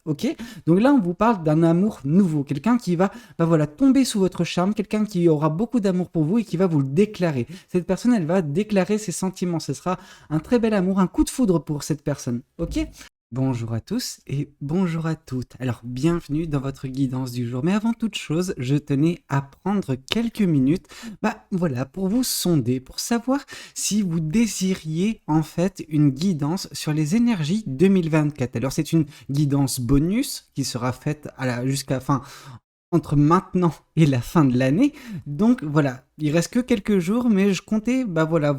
ok? Donc là, on vous parle d'un amour nouveau, quelqu'un qui va voilà, tomber sous votre charme, quelqu'un qui aura beaucoup d'amour pour vous et qui va vous le déclarer. Cette personne, elle va déclarer ses sentiments. Ce sera un très bel amour, un coup de foudre pour cette personne, ok? Bonjour à tous et bonjour à toutes. Alors, bienvenue dans votre guidance du jour. Mais avant toute chose, je tenais à prendre quelques minutes, voilà, pour vous sonder, pour savoir si vous désiriez en fait une guidance sur les énergies 2024. Alors, c'est une guidance bonus qui sera faite jusqu'à fin entre maintenant et la fin de l'année. Donc voilà, il reste que quelques jours, mais je comptais voilà,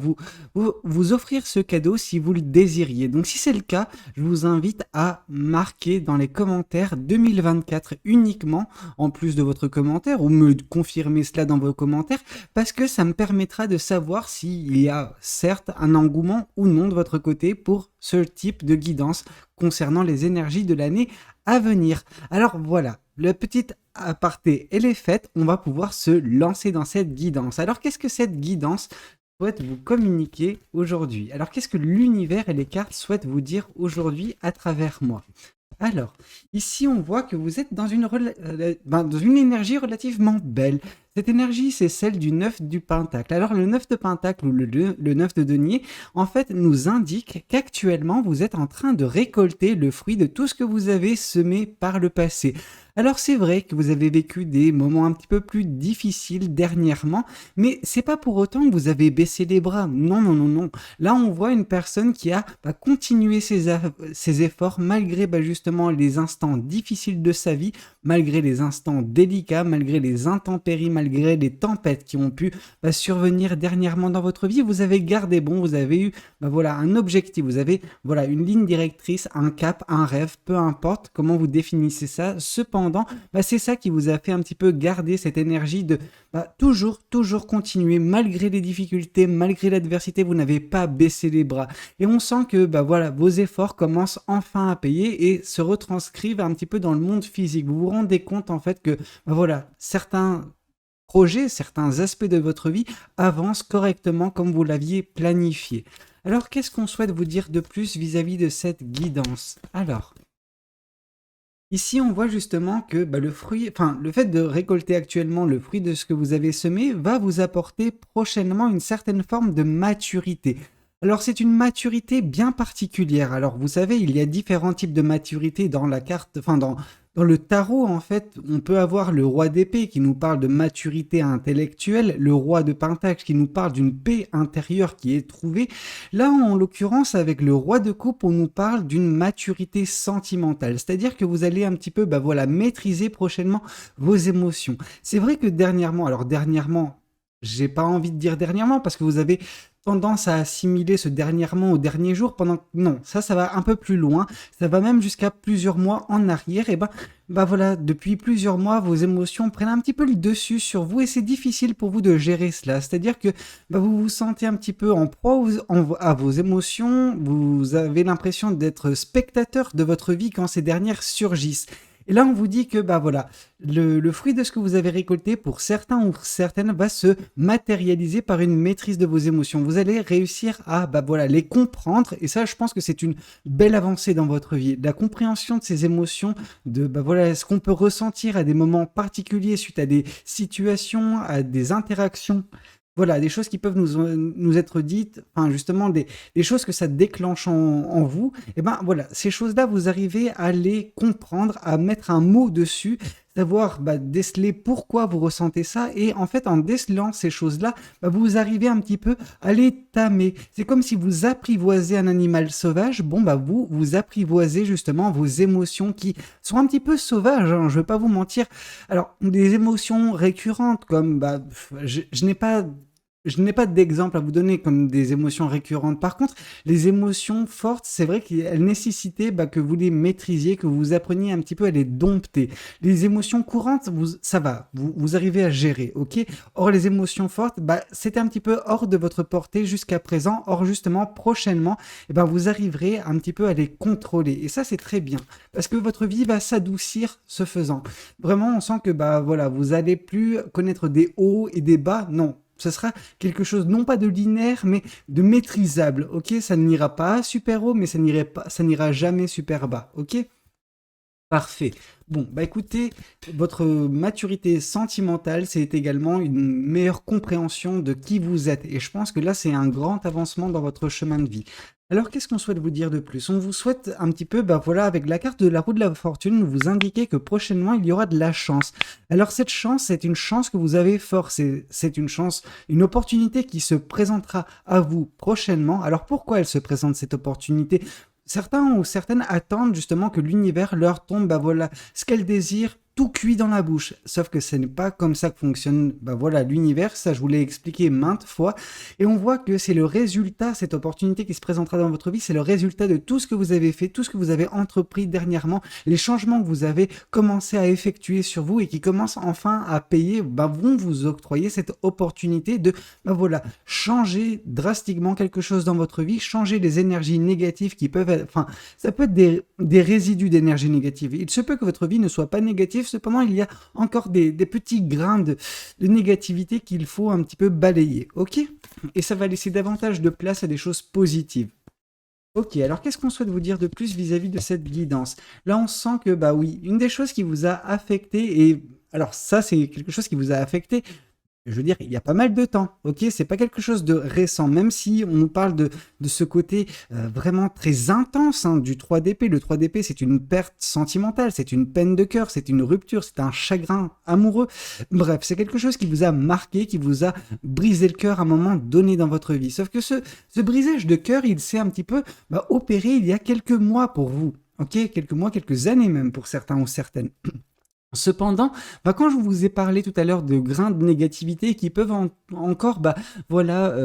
vous offrir ce cadeau si vous le désiriez. Donc si c'est le cas, je vous invite à marquer dans les commentaires 2024 uniquement, en plus de votre commentaire, ou me confirmer cela dans vos commentaires, parce que ça me permettra de savoir s'il y a certes un engouement ou non de votre côté pour ce type de guidance concernant les énergies de l'année à venir. Alors voilà, le petit aparté elle est faite, on va pouvoir se lancer dans cette guidance. Alors qu'est-ce que cette guidance souhaite vous communiquer aujourd'hui? Alors qu'est-ce que l'univers et les cartes souhaitent vous dire aujourd'hui à travers moi? Alors, ici, on voit que vous êtes dans une énergie relativement belle. Cette énergie, c'est celle du 9 du Pentacle. Alors, le 9 de Pentacle ou le 9 de Denier, en fait, nous indique qu'actuellement, vous êtes en train de récolter le fruit de tout ce que vous avez semé par le passé. Alors, c'est vrai que vous avez vécu des moments un petit peu plus difficiles dernièrement, mais c'est pas pour autant que vous avez baissé les bras. Non, non, non, non. Là, on voit une personne qui a continué ses efforts malgré justement les instants difficiles de sa vie, malgré les instants délicats, malgré les intempéries, malgré les tempêtes qui ont pu survenir dernièrement dans votre vie. Vous avez gardé bon, vous avez eu voilà, un objectif, vous avez voilà, une ligne directrice, un cap, un rêve, peu importe comment vous définissez ça. Cependant, c'est ça qui vous a fait un petit peu garder cette énergie de toujours continuer malgré les difficultés, malgré l'adversité, vous n'avez pas baissé les bras. Et on sent que voilà, vos efforts commencent enfin à payer et se retranscrivent un petit peu dans le monde physique. Vous vous rendez compte en fait que voilà, certains projets, certains aspects de votre vie avancent correctement comme vous l'aviez planifié. Alors qu'est-ce qu'on souhaite vous dire de plus vis-à-vis de cette guidance? Alors, ici, on voit justement que le fait de récolter actuellement le fruit de ce que vous avez semé va vous apporter prochainement une certaine forme de maturité. Alors, c'est une maturité bien particulière. Alors, vous savez, il y a différents types de maturité dans la carte, dans le tarot, en fait, on peut avoir le roi d'épée qui nous parle de maturité intellectuelle, le roi de pentacle qui nous parle d'une paix intérieure qui est trouvée. Là, en l'occurrence, avec le roi de coupe, on nous parle d'une maturité sentimentale. C'est-à-dire que vous allez un petit peu, voilà, maîtriser prochainement vos émotions. C'est vrai que dernièrement, j'ai pas envie de dire dernièrement parce que vous avez tendance à assimiler ce dernièrement au dernier jour non, ça va un peu plus loin, ça va même jusqu'à plusieurs mois en arrière, et voilà, depuis plusieurs mois, vos émotions prennent un petit peu le dessus sur vous et c'est difficile pour vous de gérer cela. C'est-à-dire que vous vous sentez un petit peu en proie à vos émotions, vous avez l'impression d'être spectateur de votre vie quand ces dernières surgissent. Et là, on vous dit que voilà, le fruit de ce que vous avez récolté pour certains ou certaines va se matérialiser par une maîtrise de vos émotions. Vous allez réussir à voilà, les comprendre et ça, je pense que c'est une belle avancée dans votre vie. La compréhension de ces émotions, de voilà, ce qu'on peut ressentir à des moments particuliers suite à des situations, à des interactions. Voilà, des choses qui peuvent nous être dites, enfin justement des choses que ça déclenche en vous, et voilà, ces choses-là, vous arrivez à les comprendre, à mettre un mot dessus, savoir déceler pourquoi vous ressentez ça, et en fait, en décelant ces choses-là, vous arrivez un petit peu à les tamer. C'est comme si vous apprivoisez un animal sauvage, vous apprivoisez justement vos émotions qui sont un petit peu sauvages, hein, je ne vais pas vous mentir. Alors, des émotions récurrentes comme, je n'ai pas d'exemple à vous donner comme des émotions récurrentes. Par contre, les émotions fortes, c'est vrai qu'elles nécessitaient que vous les maîtrisiez, que vous appreniez un petit peu à les dompter. Les émotions courantes, ça va, vous arrivez à gérer, ok? Or, les émotions fortes, c'était un petit peu hors de votre portée jusqu'à présent. Or, justement, prochainement, vous arriverez un petit peu à les contrôler. Et ça, c'est très bien, parce que votre vie va s'adoucir ce faisant. Vraiment, on sent que voilà, vous allez plus connaître des hauts et des bas, non. Ce sera quelque chose non pas de linéaire mais de maîtrisable, ok? Ça n'ira pas super haut mais ça n'ira jamais super bas, ok? Parfait. Bon, bah écoutez, votre maturité sentimentale, c'est également une meilleure compréhension de qui vous êtes. Et je pense que là, c'est un grand avancement dans votre chemin de vie. Alors, qu'est-ce qu'on souhaite vous dire de plus? On vous souhaite un petit peu, bah voilà, avec la carte de la roue de la fortune, vous indiquer que prochainement, il y aura de la chance. Alors, cette chance, c'est une chance que vous avez forcée. C'est une chance, une opportunité qui se présentera à vous prochainement. Alors, pourquoi elle se présente, cette opportunité? Certains ou certaines attendent justement que l'univers leur tombe, bah voilà, ce qu'elles désirent, tout cuit dans la bouche. Sauf que ce n'est pas comme ça que fonctionne, bah voilà, l'univers. Ça, je vous l'ai expliqué maintes fois. Et on voit que c'est le résultat, cette opportunité qui se présentera dans votre vie, c'est le résultat de tout ce que vous avez fait, tout ce que vous avez entrepris dernièrement, les changements que vous avez commencé à effectuer sur vous et qui commencent enfin à payer, bah, vont vous octroyer cette opportunité de, bah voilà, changer drastiquement quelque chose dans votre vie, changer les énergies négatives qui peuvent être, enfin, ça peut être des résidus d'énergie négative. Il se peut que votre vie ne soit pas négative, cependant, il y a encore des petits grains de négativité qu'il faut un petit peu balayer, ok? Et ça va laisser davantage de place à des choses positives. Ok, alors qu'est-ce qu'on souhaite vous dire de plus vis-à-vis de cette guidance? Là, on sent que, bah oui, une des choses qui vous a affecté, et alors ça, c'est quelque chose qui vous a affecté, je veux dire, il y a pas mal de temps, ok? C'est pas quelque chose de récent, même si on nous parle de ce côté vraiment très intense hein, du 3DP. Le 3DP, c'est une perte sentimentale, c'est une peine de cœur, c'est une rupture, c'est un chagrin amoureux. Bref, c'est quelque chose qui vous a marqué, qui vous a brisé le cœur à un moment donné dans votre vie. Sauf que ce brisage de cœur, il s'est un petit peu opéré il y a quelques mois pour vous, ok? Quelques mois, quelques années même pour certains ou certaines. Cependant, quand je vous ai parlé tout à l'heure de grains de négativité qui peuvent encore voilà,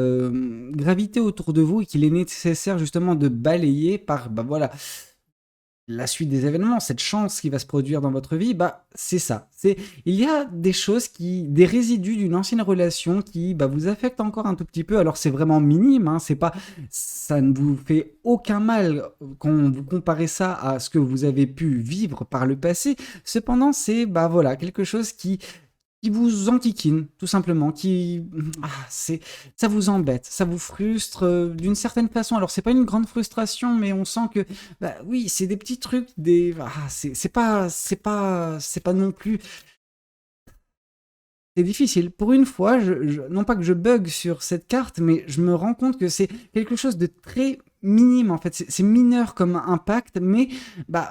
graviter autour de vous et qu'il est nécessaire justement de balayer par voilà, la suite des événements, cette chance qui va se produire dans votre vie, c'est ça. Il y a des choses des résidus d'une ancienne relation qui vous affectent encore un tout petit peu. Alors c'est vraiment minime, hein, c'est pas, ça ne vous fait aucun mal quand vous comparez ça à ce que vous avez pu vivre par le passé. Cependant, c'est voilà quelque chose qui vous enquiquine, tout simplement, ça vous embête, ça vous frustre d'une certaine façon. Alors c'est pas une grande frustration, mais on sent que, oui, c'est des petits trucs, c'est pas non plus. C'est difficile. Pour une fois, non pas que je bug sur cette carte, mais je me rends compte que c'est quelque chose de très minime en fait. C'est mineur comme impact, mais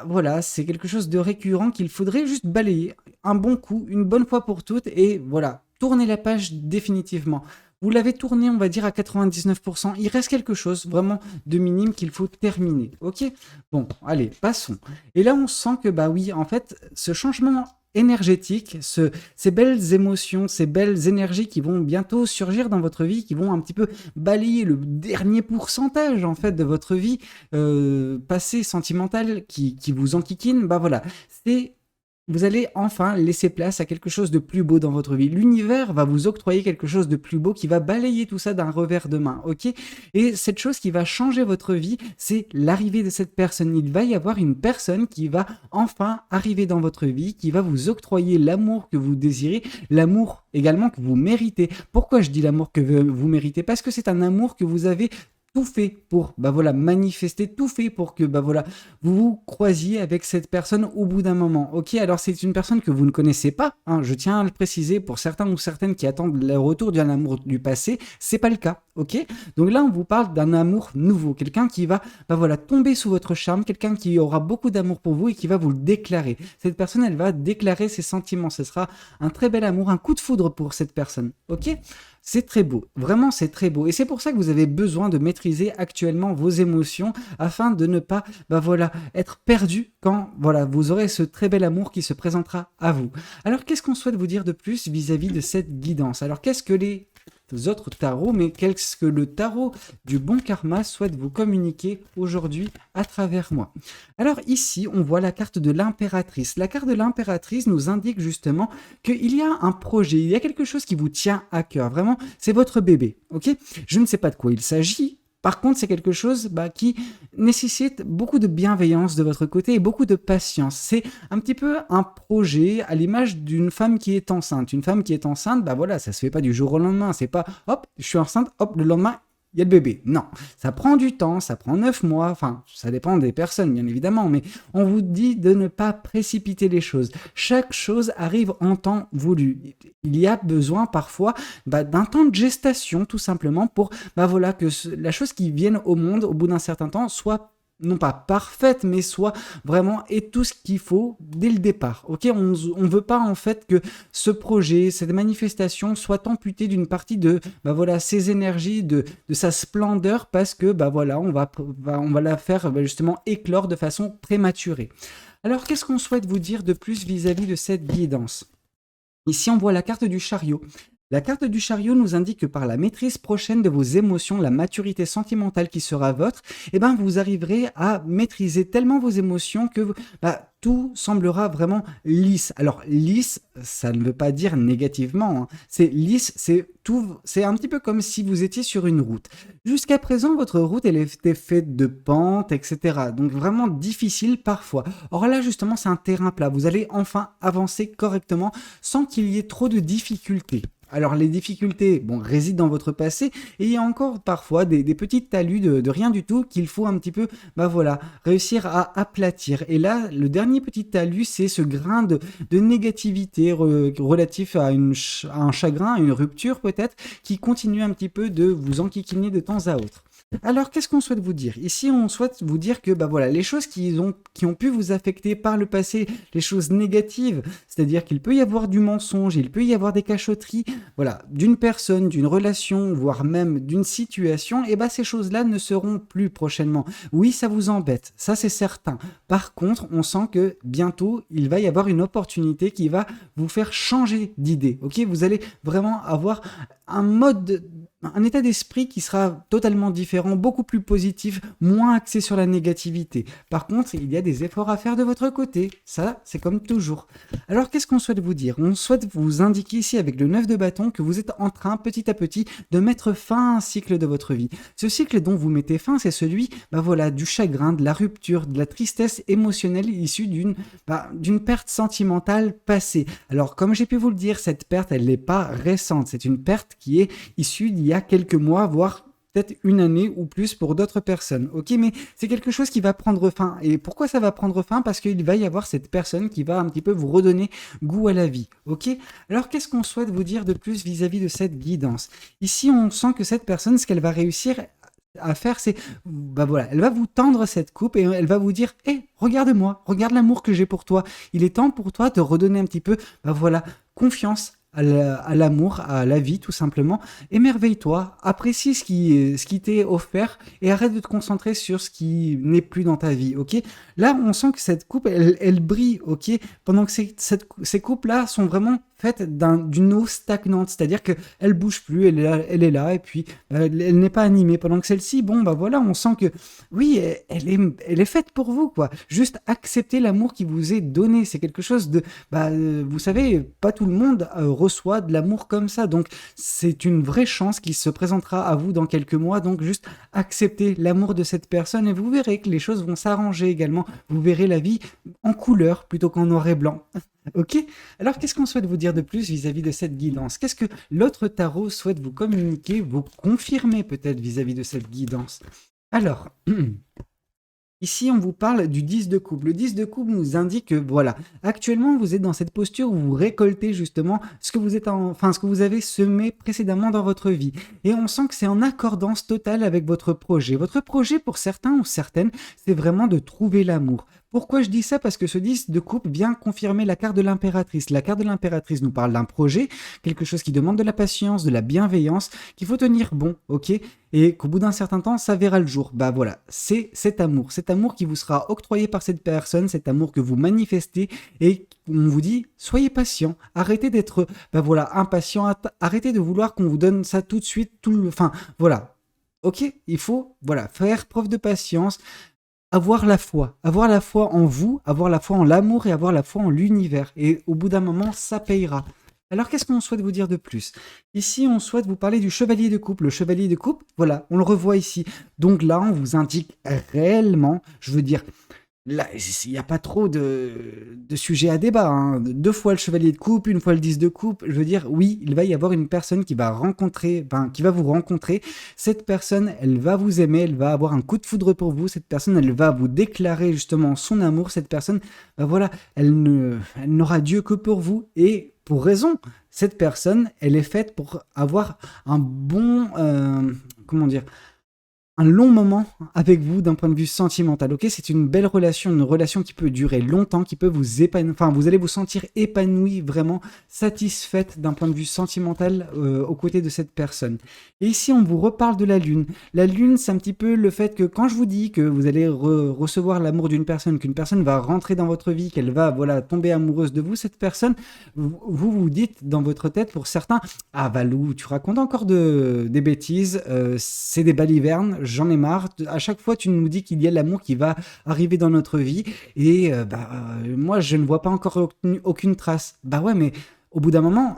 voilà, c'est quelque chose de récurrent qu'il faudrait juste balayer un bon coup, une bonne fois pour toutes, et voilà, tourner la page définitivement. Vous l'avez tourné, on va dire, à 99%. Il reste quelque chose vraiment de minime qu'il faut terminer. Ok? Bon, allez, passons. Et là, on sent que, oui, en fait, ce changement énergétique, ces belles émotions, ces belles énergies qui vont bientôt surgir dans votre vie, qui vont un petit peu balayer le dernier pourcentage en fait de votre vie passée sentimentale qui vous enquiquine, voilà, vous allez enfin laisser place à quelque chose de plus beau dans votre vie. L'univers va vous octroyer quelque chose de plus beau qui va balayer tout ça d'un revers de main, ok? Et cette chose qui va changer votre vie, c'est l'arrivée de cette personne. Il va y avoir une personne qui va enfin arriver dans votre vie, qui va vous octroyer l'amour que vous désirez, l'amour également que vous méritez. Pourquoi je dis l'amour que vous méritez? Parce que c'est un amour que vous avez tout fait pour voilà, manifester, tout fait pour que voilà, vous vous croisiez avec cette personne au bout d'un moment. Ok, alors c'est une personne que vous ne connaissez pas, hein, je tiens à le préciser pour certains ou certaines qui attendent le retour d'un amour du passé, c'est pas le cas. Ok, donc là on vous parle d'un amour nouveau, quelqu'un qui va voilà, tomber sous votre charme, quelqu'un qui aura beaucoup d'amour pour vous et qui va vous le déclarer. Cette personne, elle va déclarer ses sentiments, ce sera un très bel amour, un coup de foudre pour cette personne. Ok, c'est très beau, vraiment c'est très beau. Et c'est pour ça que vous avez besoin de maîtriser actuellement vos émotions afin de ne pas voilà, être perdu quand voilà, vous aurez ce très bel amour qui se présentera à vous. Alors qu'est-ce qu'on souhaite vous dire de plus vis-à-vis de cette guidance? Alors qu'est-ce que les autres tarots, mais qu'est-ce que le tarot du bon karma souhaite vous communiquer aujourd'hui à travers moi? Alors ici, on voit la carte de l'impératrice. La carte de l'impératrice nous indique justement qu'il y a un projet, il y a quelque chose qui vous tient à cœur. Vraiment, c'est votre bébé, ok? Je ne sais pas de quoi il s'agit. Par contre, c'est quelque chose qui nécessite beaucoup de bienveillance de votre côté et beaucoup de patience. C'est un petit peu un projet à l'image d'une femme qui est enceinte. Une femme qui est enceinte, voilà, ça se fait pas du jour au lendemain. C'est pas, hop, je suis enceinte, hop, le lendemain, il y a le bébé. Non, ça prend du temps, ça prend 9 mois, enfin, ça dépend des personnes, bien évidemment, mais on vous dit de ne pas précipiter les choses. Chaque chose arrive en temps voulu. Il y a besoin parfois d'un temps de gestation, tout simplement, pour voilà, que la chose qui vienne au monde, au bout d'un certain temps, soit non pas parfaite, mais soit vraiment et tout ce qu'il faut dès le départ. Ok, on ne veut pas en fait que ce projet, cette manifestation soit amputée d'une partie de voilà, ses énergies, de sa splendeur, parce que voilà, on va la faire justement éclore de façon prématurée. Alors qu'est-ce qu'on souhaite vous dire de plus vis-à-vis de cette guidance? Ici, on voit la carte du chariot. La carte du chariot nous indique que par la maîtrise prochaine de vos émotions, la maturité sentimentale qui sera votre, vous arriverez à maîtriser tellement vos émotions que tout semblera vraiment lisse. Alors lisse, ça ne veut pas dire négativement, hein. C'est lisse, c'est un petit peu comme si vous étiez sur une route. Jusqu'à présent, votre route elle était faite de pentes, etc. Donc vraiment difficile parfois. Or là justement, c'est un terrain plat. Vous allez enfin avancer correctement sans qu'il y ait trop de difficultés. Alors les difficultés résident dans votre passé et il y a encore parfois des petites talus de rien du tout qu'il faut un petit peu voilà, réussir à aplatir. Et là, le dernier petit talus, c'est ce grain de négativité relatif à un chagrin, à une rupture peut-être, qui continue un petit peu de vous enquiquiner de temps à autre. Alors, qu'est-ce qu'on souhaite vous dire? Ici, on souhaite vous dire que voilà, les choses qui ont pu vous affecter par le passé, les choses négatives, c'est-à-dire qu'il peut y avoir du mensonge, il peut y avoir des cachotteries, voilà, d'une personne, d'une relation, voire même d'une situation, et ces choses-là ne seront plus prochainement. Oui, ça vous embête, ça c'est certain. Par contre, on sent que bientôt, il va y avoir une opportunité qui va vous faire changer d'idée, ok? Vous allez vraiment avoir un état d'esprit qui sera totalement différent, beaucoup plus positif, moins axé sur la négativité. Par contre, il y a des efforts à faire de votre côté. Ça, c'est comme toujours. Alors, qu'est-ce qu'on souhaite vous dire? On souhaite vous indiquer ici avec le 9 de bâton que vous êtes en train, petit à petit, de mettre fin à un cycle de votre vie. Ce cycle dont vous mettez fin, c'est celui voilà, du chagrin, de la rupture, de la tristesse émotionnelle issue d'une perte sentimentale passée. Alors, comme j'ai pu vous le dire, cette perte, elle n'est pas récente. C'est une perte qui est issue d'il y a quelques mois, voire peut-être une année ou plus pour d'autres personnes. Ok, mais c'est quelque chose qui va prendre fin. Et pourquoi ça va prendre fin? Parce qu'il va y avoir cette personne qui va un petit peu vous redonner goût à la vie. Ok, alors qu'est-ce qu'on souhaite vous dire de plus vis-à-vis de cette guidance? Ici, on sent que cette personne, ce qu'elle va réussir à faire, c'est voilà, elle va vous tendre cette coupe et elle va vous dire regarde-moi, regarde l'amour que j'ai pour toi. Il est temps pour toi de redonner un petit peu voilà, confiance à l'amour, à la vie tout simplement. Émerveille-toi, apprécie ce qui t'est offert et arrête de te concentrer sur ce qui n'est plus dans ta vie, ok? Là, on sent que cette coupe, elle brille, ok? Pendant que ces coupes-là sont vraiment faites d'une eau stagnante, c'est-à-dire qu'elle bouge plus, elle est là et puis elle n'est pas animée. Pendant que celle-ci, voilà, on sent que oui, elle est faite pour vous, quoi. Juste accepter l'amour qui vous est donné, c'est quelque chose de, vous savez, pas tout le monde reçoit de l'amour comme ça, donc c'est une vraie chance qui se présentera à vous dans quelques mois, donc juste accepter l'amour de cette personne et vous verrez que les choses vont s'arranger également, vous verrez la vie en couleur plutôt qu'en noir et blanc. Ok? Alors qu'est-ce qu'on souhaite vous dire de plus vis-à-vis de cette guidance? Qu'est-ce que l'autre tarot souhaite vous communiquer, vous confirmer peut-être vis-à-vis de cette guidance? Alors, ici, on vous parle du 10 de coupe. Le 10 de coupe nous indique que, voilà, actuellement, vous êtes dans cette posture où vous récoltez justement ce que vous avez semé précédemment dans votre vie. Et on sent que c'est en accordance totale avec votre projet. Votre projet, pour certains ou certaines, c'est vraiment de trouver l'amour. Pourquoi je dis ça? Parce que ce 10 de coupe vient confirmer la carte de l'impératrice. La carte de l'impératrice nous parle d'un projet, quelque chose qui demande de la patience, de la bienveillance, qu'il faut tenir bon, ok? Et qu'au bout d'un certain temps, ça verra le jour. Voilà, c'est cet amour qui vous sera octroyé par cette personne, cet amour que vous manifestez et on vous dit, soyez patient, arrêtez d'être, impatient, arrêtez de vouloir qu'on vous donne ça tout de suite, voilà. Ok? Il faut, faire preuve de patience, avoir la foi en vous, avoir la foi en l'amour et avoir la foi en l'univers. Et au bout d'un moment, ça payera. Alors, qu'est-ce qu'on souhaite vous dire de plus? Ici, on souhaite vous parler du chevalier de coupe. Le chevalier de coupe, voilà, on le revoit ici. Donc là, on vous indique réellement, je veux dire, là, il n'y a pas trop de sujets à débat, hein. Deux fois le chevalier de coupe, une fois le 10 de coupe. Je veux dire, oui, il va y avoir une personne qui va rencontrer, enfin, qui va vous rencontrer. Cette personne, elle va vous aimer, elle va avoir un coup de foudre pour vous. Cette personne, elle va vous déclarer justement son amour. Cette personne, bah voilà, elle n'aura Dieu que pour vous et pour raison. Cette personne, elle est faite pour avoir un bon, comment dire, un long moment avec vous d'un point de vue sentimental, ok? C'est une relation qui peut durer longtemps, qui peut vous épanouir, enfin, vous allez vous sentir épanoui, vraiment satisfaite d'un point de vue sentimental aux côtés de cette personne. Et ici, on vous reparle de la Lune. La Lune, c'est un petit peu le fait que quand je vous dis que vous allez recevoir l'amour d'une personne, qu'une personne va rentrer dans votre vie, qu'elle va, voilà, tomber amoureuse de vous, cette personne, vous dites dans votre tête, pour certains, ah Valou, tu racontes encore des bêtises, c'est des balivernes, j'en ai marre. À chaque fois, tu nous dis qu'il y a l'amour qui va arriver dans notre vie et moi, je ne vois pas encore aucune trace. Bah ouais, mais au bout d'un moment,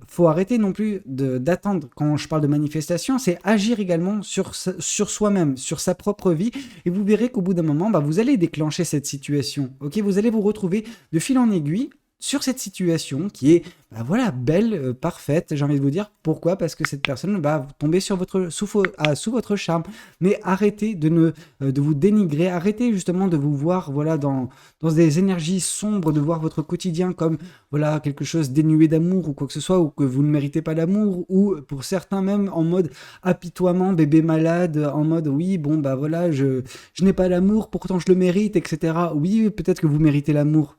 faut arrêter non plus d'attendre. Quand je parle de manifestation, c'est agir également sur soi-même, sur sa propre vie. Et vous verrez qu'au bout d'un moment, bah, vous allez déclencher cette situation. Ok, vous allez vous retrouver de fil en aiguille sur cette situation qui est bah voilà, belle, parfaite, j'ai envie de vous dire. Pourquoi? Parce que cette personne va tomber sur sous votre charme. Mais arrêtez de vous dénigrer, arrêtez justement de vous voir voilà, dans des énergies sombres, de voir votre quotidien comme voilà, quelque chose dénué d'amour ou quoi que ce soit, ou que vous ne méritez pas l'amour, ou pour certains même en mode apitoiement, bébé malade, en mode oui, bon bah voilà, je n'ai pas l'amour, pourtant je le mérite, etc. Oui, peut-être que vous méritez l'amour.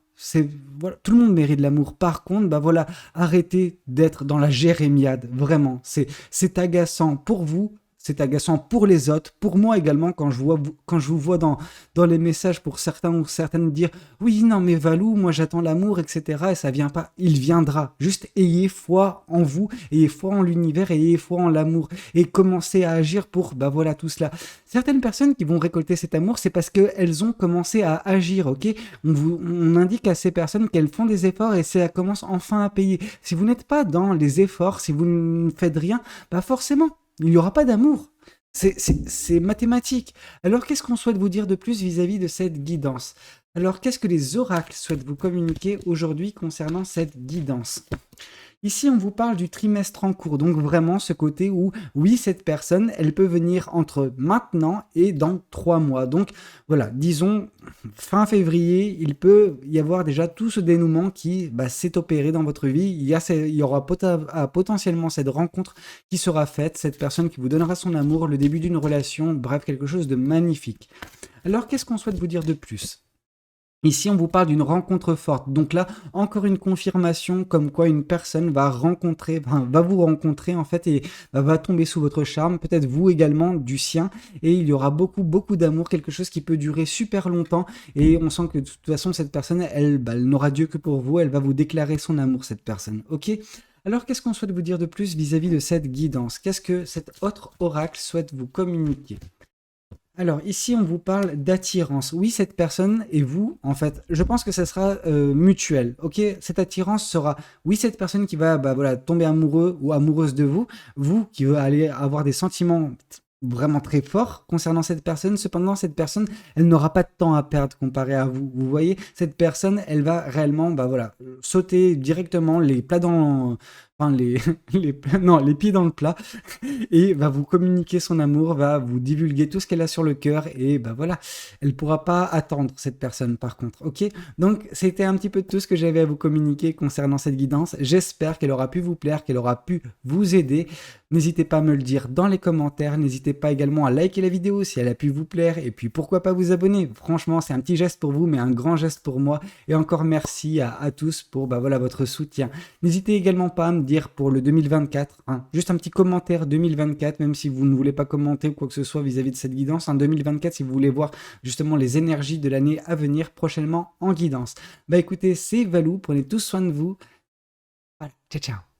Voilà, tout le monde mérite l'amour. Par contre, bah voilà, arrêtez d'être dans la jérémiade. Vraiment, c'est agaçant pour vous, c'est agaçant pour les autres, pour moi également quand je vous vois dans les messages pour certains ou certaines dire oui non mais Valou, moi j'attends l'amour, etc. Et ça vient pas, il viendra. Juste ayez foi en vous, ayez foi en l'univers, ayez foi en l'amour et commencez à agir pour bah voilà tout cela. Certaines personnes qui vont récolter cet amour, c'est parce qu'elles ont commencé à agir, ok? On indique à ces personnes qu'elles font des efforts et ça commence enfin à payer. Si vous n'êtes pas dans les efforts, si vous ne faites rien, bah forcément, il n'y aura pas d'amour. C'est mathématique. Alors, qu'est-ce qu'on souhaite vous dire de plus vis-à-vis de cette guidance? Alors, qu'est-ce que les oracles souhaitent vous communiquer aujourd'hui concernant cette guidance? Ici, on vous parle du trimestre en cours, donc vraiment ce côté où, oui, cette personne, elle peut venir entre maintenant et dans 3 mois. Donc voilà, disons, fin février, il peut y avoir déjà tout ce dénouement qui s'est opéré dans votre vie. Il y aura potentiellement cette rencontre qui sera faite, cette personne qui vous donnera son amour, le début d'une relation, bref, quelque chose de magnifique. Alors, qu'est-ce qu'on souhaite vous dire de plus? Ici, on vous parle d'une rencontre forte. Donc là, encore une confirmation comme quoi une personne va vous rencontrer en fait et va tomber sous votre charme, peut-être vous également du sien. Et il y aura beaucoup, beaucoup d'amour, quelque chose qui peut durer super longtemps. Et on sent que de toute façon, cette personne, elle n'aura Dieu que pour vous. Elle va vous déclarer son amour, cette personne. Ok? Alors, qu'est-ce qu'on souhaite vous dire de plus vis-à-vis de cette guidance? Qu'est-ce que cet autre oracle souhaite vous communiquer? Alors ici, on vous parle d'attirance. Oui, cette personne et vous, en fait, je pense que ça sera mutuel. Ok, cette attirance sera, oui, cette personne qui va, voilà, tomber amoureux ou amoureuse de vous, vous qui va aller avoir des sentiments vraiment très forts concernant cette personne. Cependant, cette personne, elle n'aura pas de temps à perdre comparé à vous. Vous voyez, cette personne, elle va réellement, voilà, sauter directement les plats dans, enfin les pieds dans le plat et va vous communiquer son amour, va vous divulguer tout ce qu'elle a sur le cœur et voilà, elle pourra pas attendre cette personne par contre, ok? Donc c'était un petit peu tout ce que j'avais à vous communiquer concernant cette guidance. J'espère qu'elle aura pu vous plaire, qu'elle aura pu vous aider. N'hésitez pas à me le dire dans les commentaires, n'hésitez pas également à liker la vidéo si elle a pu vous plaire et puis pourquoi pas vous abonner. Franchement, c'est un petit geste pour vous mais un grand geste pour moi et encore merci à tous pour voilà, votre soutien. N'hésitez également pas à me dire pour le 2024, hein, juste un petit commentaire 2024, même si vous ne voulez pas commenter ou quoi que ce soit vis-à-vis de cette guidance, en 2024, si vous voulez voir justement les énergies de l'année à venir prochainement en guidance. Écoutez, c'est Valou, prenez tous soin de vous. Voilà, ciao ciao.